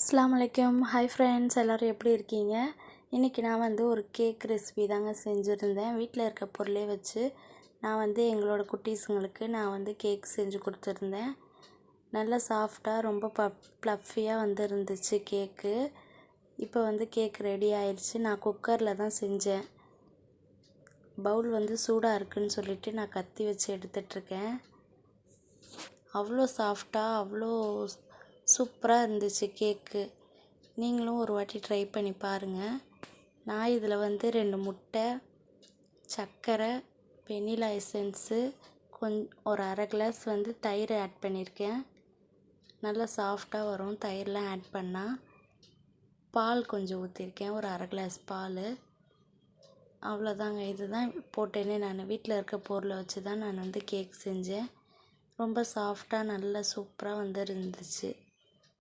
அஸ்ஸலாமு அலைக்கும். Hi friends, எல்லோரும் எப்படி இருக்கீங்க? இன்றைக்கி நான் வந்து ஒரு கேக் ரெசிபி தாங்க செஞ்சுருந்தேன். வீட்டில் இருக்க பொருளே வச்சு நான் வந்து எங்களோட குட்டீஸுங்களுக்கு நான் வந்து கேக் செஞ்சு கொடுத்துருந்தேன். நல்லா சாஃப்டாக ரொம்ப ப்ளஃபியாக வந்து இருந்துச்சு கேக்கு. இப்போ வந்து கேக் ரெடி ஆயிடுச்சு. நான் குக்கரில் தான் செஞ்சேன். பவுல் வந்து சூடாக இருக்குதுன்னு சொல்லிவிட்டு நான் கத்தி வச்சு எடுத்துட்ருக்கேன். அவ்வளோ சாஃப்டாக அவ்வளோ சூப்பராக இருந்துச்சு கேக்கு. நீங்களும் ஒரு வாட்டி ட்ரை பண்ணி பாருங்கள். நான் இதில் வந்து 2 முட்டை, சர்க்கரை, வெனிலா எசன்ஸு, ஒரு அரை கிளாஸ் வந்து தயிர் ஆட் பண்ணியிருக்கேன். நல்லா சாஃப்டாக வரும் தயிர்லாம் ஆட் பண்ணால். பால் கொஞ்சம் ஊற்றிருக்கேன், ஒரு அரை கிளாஸ் பால். அவ்வளோதாங்க. இதுதான் போட்டேனே. நான் வீட்டில் இருக்க பொருளை வச்சு தான் நான் வந்து கேக் செஞ்சேன். ரொம்ப சாஃப்டாக நல்லா சூப்பராக வந்து இருந்துச்சு.